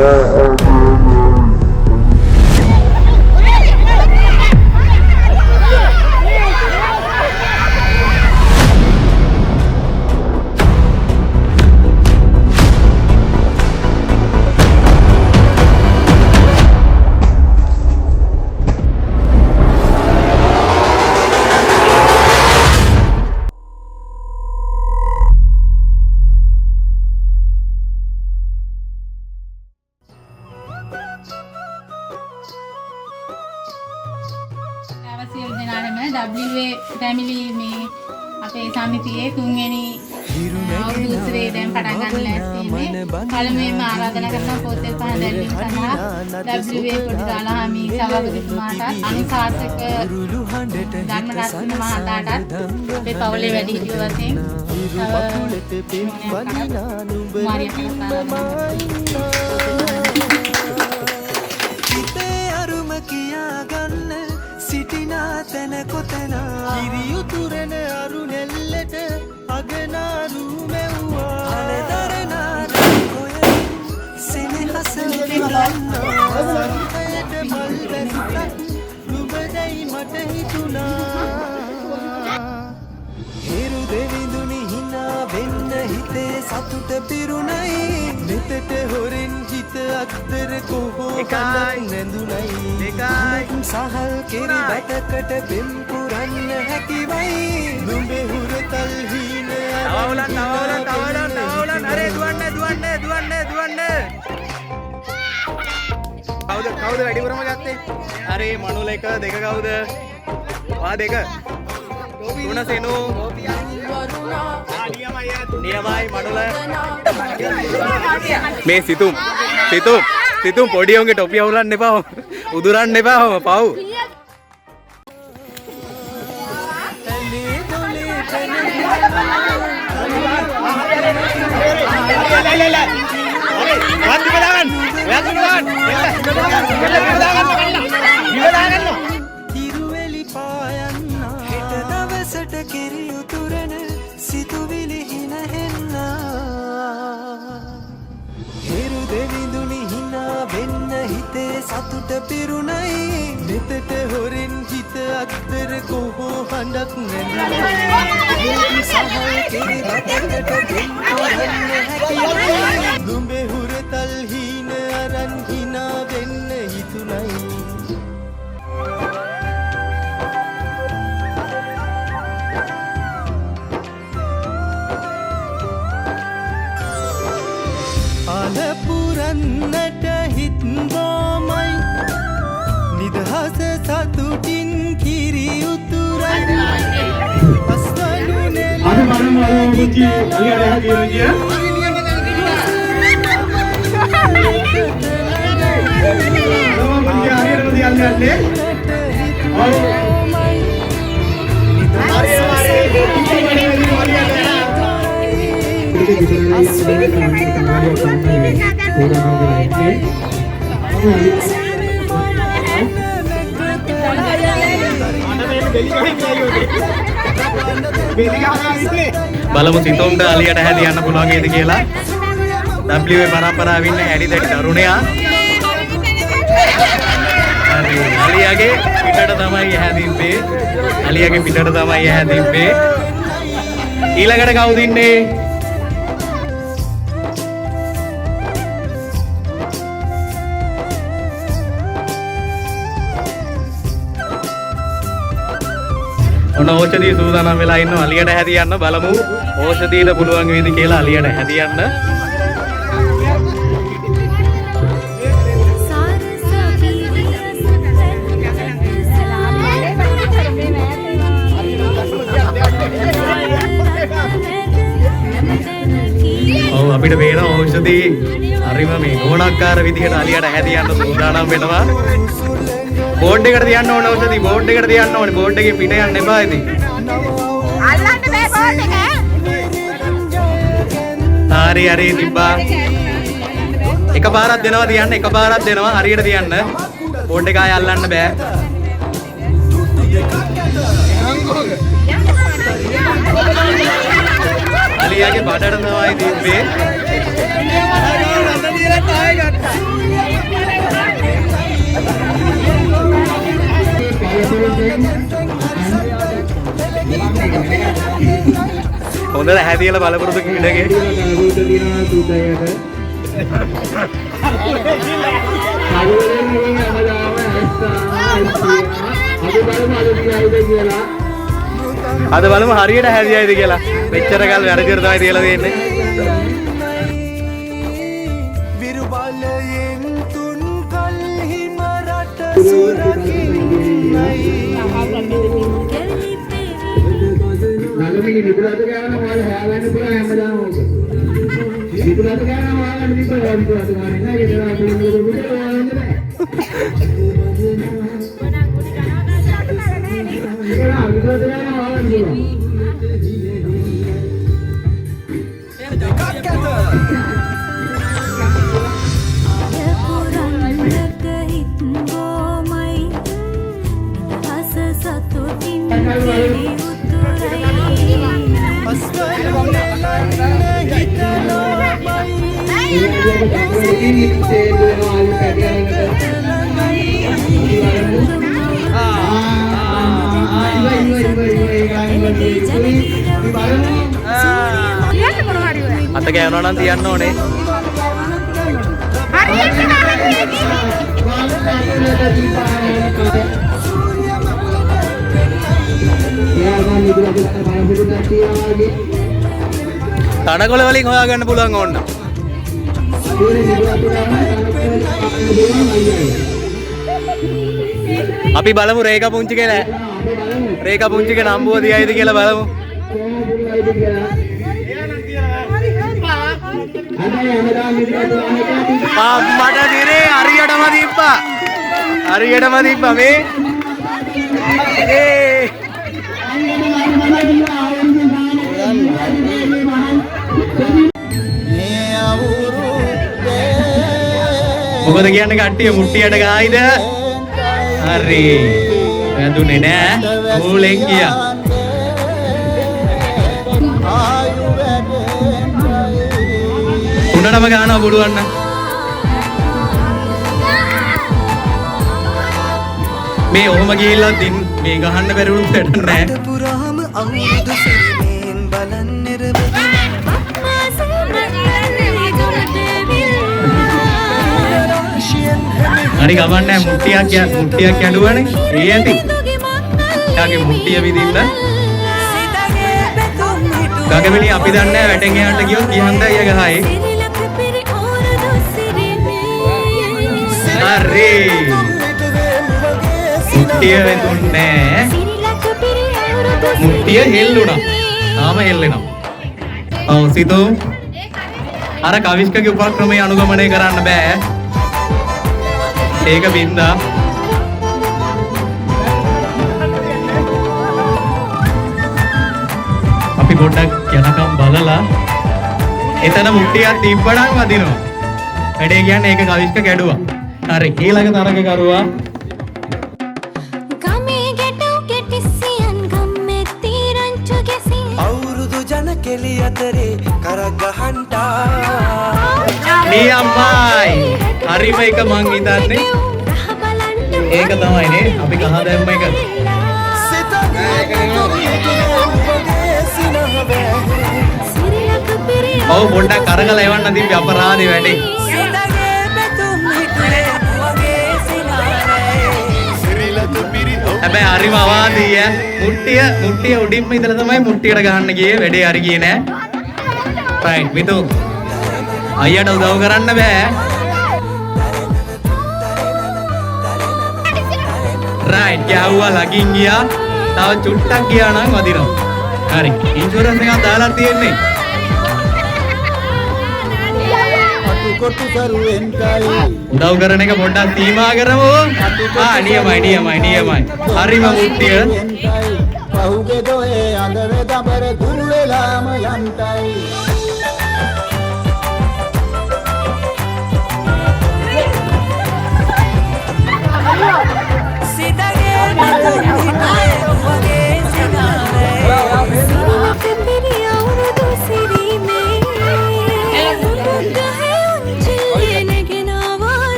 WA family මේ අපේ සමිතියේ තුන්වෙනි අවුරුදු උත්සවයේ දැන් පටන් ගන්න ලෑස්තිීමේ පළමුවෙන්ම ආරාධනා කරන පොතේ පහ දැල්වීම සඳහා WA පොඩිගාලහාමි සභාපතිතුමාට අනුශාසක ධර්මරත්න මහතාටත් අපේ පවුලේ වැඩිහිටියෝ වශයෙන් සිටිනා තැන කොතන කිරියුතුරන අරුනෙල්ලට අගනාරු මෙව්වා අනදරනා කොය සෙනෙහස විඳන්නා සන්තයට මල් වැස්සක් නුඹදයි මට හිතුණා හිරු දෙවිඳුනි හිනා වෙන්න හිතේ සතුට පිරුණයි මෙතට හොරෙන් හිත අත්තර කොහෝ කඳක් නැඳුනයි සහල් කෙරි බැටකට පෙම් පුරන්න හැකිවයි නුඹේ හුරතල් හීන තවවලන් අරේ දුවන්න කවුද වැඩිපුරම ගත්තේ අරේ මනුල එක දෙක කවුද වා දෙක තුන සෙනු නියමයි මනුල මේ සිතුම් පොඩි උන්ගේ ටොපි අවුලන්න එපා උදුරන්න එපා පව් තිරුවෙලි පායන්න හෙට දවසට කිරි උතුරන සිතුවිලි හිනහෙන්න හිරු දෙවිඳුනි හිනා වෙන්න හිතේ සතුට පිරුණයි මෙතට හොරෙන් හිත අත්තර කොහෝ හඬක් නැඳුනයි සහල් කෙරි බැටකට පෙම් පුරන්න හැකිවයි නුඹේ හුරතල් හීන අරන් හිනා වෙන්න හිතුණයි අලපුරන්නට හිත් බොමයි නිදහස සතුටින් කිරි උතුරයි අස්වනු නෙල අද මරම මුචි අලියට හැකිය බලමු සිතුම්ට අලියට හැදියන්න පුළුවන් වේද කියලා. WA පරම්පරාවේ ඉන්න ඇඩි දැඩි තරුණයා අලියාගේ පිටට තමයි හැදින්නේ. අලියාගේ පිටට තමයි හැදින්නේ. ඊළඟට කවුද ඉන්නේ? ඔන්න ඕෂධිය සූදානම් වෙලා ඉන්නවා අලියට හැදියන්න. බලමු ඕෂධියට පුළුවන් වේද කියලා අලියට හැදියන්න. ඔව් අපිට පේන ඕෂධි හරිම මේ ගෝණාකාර විදිහට අලියට හැදියන්න සූදානම් වෙනවා. බෝඩ් එකට තියන්න ඕනේ ඖෂධි බෝඩ් එකට තියන්න ඕනේ බෝඩ් එකේ පිට යන්න එපා ඉතින් අල්ලන්න බෑ බෝඩ් එක හරි තිබ්බා එකපාරක් දෙනවා තියන්න එකපාරක් දෙනවා හරියට තියන්න බෝඩ් එක ආය අල්ලන්න බෑ අලියාගේ බඩට තමයි තිබ්බේ. හොඳට හැදියලා බලපුරුදු කීඩගේ. අද බලමු හරියට හැදියයිද කියලා. මෙච්චර කල් වැඩ කර තමයි තියලා තියෙන්නේ. නගමිනි විදුලට ගාන මාල් හොයාගන්න පුළුවන් හැමදාම ඕක. විදුලට ගාන මාල් ගන්න විදිහ විදුලට ගාන නෑ ඒක තමයි විදුලට හොයාගන්න බෑ. විදුලට ගාන මාල් ගන්න පුළුවන්. අත ගෑවනවා නම් තියන්න ඕනේ. තනකොළ වලින් හොයාගන්න පුළුවන් ඕන්න. අපි බලමු රේඛා පුංචි කියලා. රේඛා පුංචිගේ නම්බුව දියයිද කියලා බලමු. මට දිරේ හරියටම දීප්පා. හරියටම දීප්පා මේ. මොකද කියන්නේ කට්ටිය මුට්ටියට ගායිද? හරි. වැදුනේ නෑ. ඕලෙන් ගියා. උඩටම ගානවා පුළුවන් නම්. මේ ඔහොම ගිහිල්ලා මේ ගහන්න බැරි වුණත් වැඩක් නෑ. හරි ගමන්නේ මුට්ටියක් ඇඬුවනේ. ඒ ඇති. යාගේ මුට්ටිය විදින්න. ගගමිනි අපි දන්නේ වැටෙන් එහාට ගියොත් ගියන්ද අය ගහයි. හරි. මුට්ටිය වෙතුන්නේ. මුට්ටිය හෙල්ලුණා. තාම හෙල්ලෙනවා. ඔව් සිතෝ. අර කවිස්කගේ උපක්‍රමය අනුගමනය කරන්න බෑ. ඒක බින්දා. අපි පොඩ්ඩක් යනකම් බලලා එතන මුට්ටියක් තිබ්බනම් වදිනවා. වැඩේ කියන්නේ ඒක කවිස්ක කැඩුවා. හරි ඊළඟ තරග කරුවා. ගමේ ගැටු කෙටිසියන් ගම්මේ තීරංචු ගැසී අවුරුදු ජන කෙලි අතරේ කරක් ගහන්ටා මේ අම්මයි. හරිම එක මං හිතන්නේ. ඒක තමයි නේ අපි ගහ දැම්ම එක. ඔව් පොඩ්ඩක් කරගලා එවන්න තිබ්බේ අපරාධේ වැඩේ. හැබැයි හරිම අවාදී ඈ. මුට්ටිය උඩින්ම ඉඳලා තමයි මුට්ටියට ගහන්න ගියේ. වැඩේ හරි ගියේ නෑ. රයිට් විතු. අයියට උදව් කරන්න බෑ. රයිට් ගෑවුවා ළඟින් ගියා. තව චුට්ටක් ගියා නම් වදිනවා. හරි. ඉන්ෂුරන්ස් එකක් දාලා තියෙන්නේ. උදව් කරන එක පොඩ්ඩක් සීමා කරමු. නියමයි. හරිම මුට්ටිය. පහුගේ දොයේ අඳ වෙදබර දුර වෙලාම යන්තයි.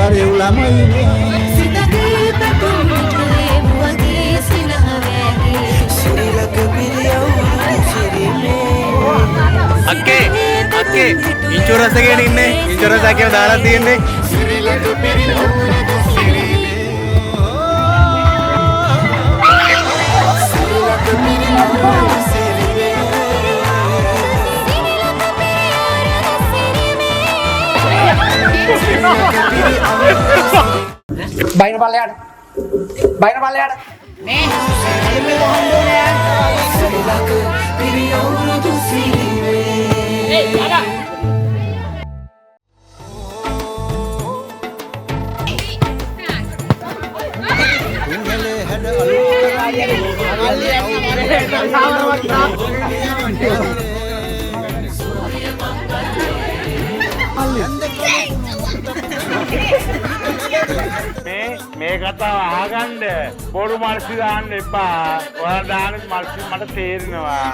වරෙව් ළමයි මේ සිතගේ පැතුම් මුතුලේ මුවගේ සිනහවැගේ සිරිලක පිරියව් සිරිමේ අක්කේ ඉන්ෂුරන්ස් එකේ ඉන්නේ ඉන්ෂුරන්ස් එකේ දාලා තියෙන්නේ සිරිලක පිරියව් Baik na pala yan. මේ කතාව අහගන්න බොරු මල්සි දාන්න එපා. ඔයාලා දාන මල්සි මට තේරෙනවා.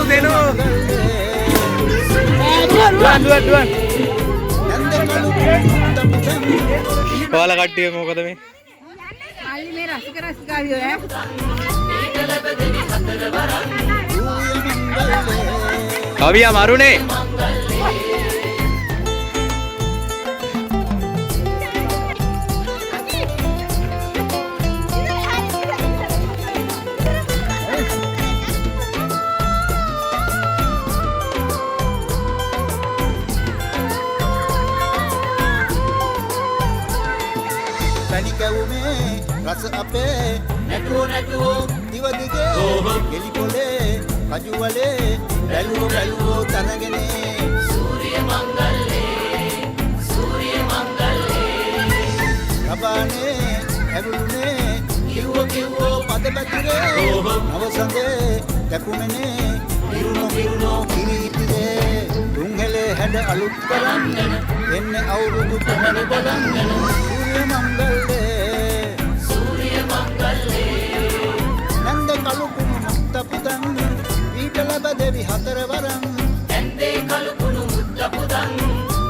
Zenu. Duan. Kepala kaki mau kata mi? Ali merah, sekarang sekali ya. Kaviya maru ne. රස අපේ නැටුවෝ දිවදිගේ ගෙලි පොලේ කජු වලේ බැලුවෝ තරගනේ සූර්ය මංගල්ලේ රබානේ ඇරුණේ කිව්වෝ පද බැතිරේ නවසඳේ කැපුමනේ විරුණෝ කිරීතිරේ දුංහෙලේ හැඩ අලුත් කරන්න එන්නේ අවුරුදු පමණ බලන්න සූර්ය මංගල්ලේ නන්ද කලුකුණු මුත්ත පුදන් ඊට ලැබ දෙවි හතර වරන් ඇන්දේ කලුකුණු මුත්ත පුදන්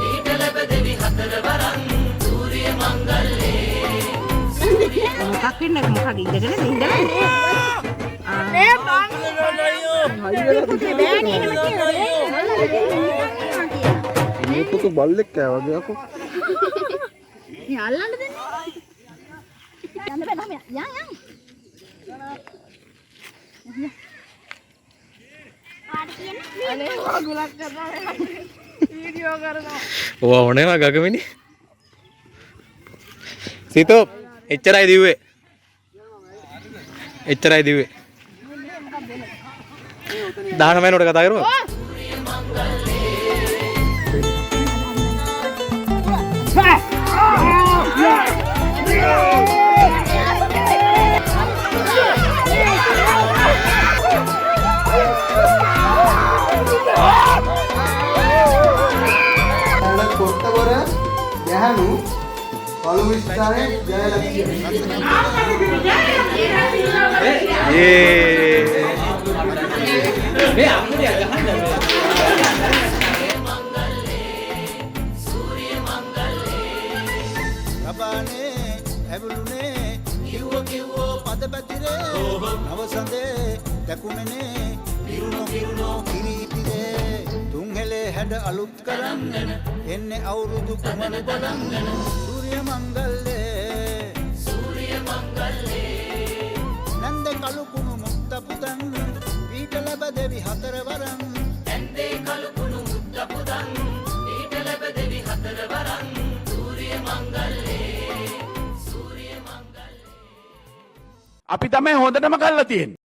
ඊට ලැබ දෙවි හතර වරන් සූර්ය මංගල්ලේ මොකක් වෙන්නද මොකක් ඉඳගෙන ඉඳලා මේ පුතු බල්ලෙක් කෑවගේ අකෝ අල්ලන්න දෙන්න. යන්න බෑ ළමයා. යන්. අනේ වගුලක් කරනවා වීඩියෝ කරනවා. ඔවා ඕනේවා ගගමිනි. සීතෝ එච්චරයි දිව්වේ. එච්චරයි දිව්වේ. 19 වෙනකොට කතා කරමු. කොත්තවර යහනු පළමු ස්ථානයේ ජයලක්ෂ්මී මේ අම්මුදිය ගහන්න සූර්ය මංගල්ලේ රබානේ ඇවුලුනේ කිව්වෝ පද බැතිරේ නවසඳේ දකුමනේ විරුණෝ කිරීතිරේ තුන්හෙලේ හැඩ අලුත් කරන්න එන්නේ අවුරුදු කුමරු බලන්න සූර්ය මංගල්ලේ නන්ද කලුකුණු මුත්ත පුදන් ඊට ලැබ දෙවි හතර වරන් ඇන්දේ කළුකුණු මුද්ද පුදන් ඊට ලැබ දෙවි හතර වරන් සූර්ය මංගල්ලේ අපි තමයි හොඳටම කරලා තියෙන්නේ.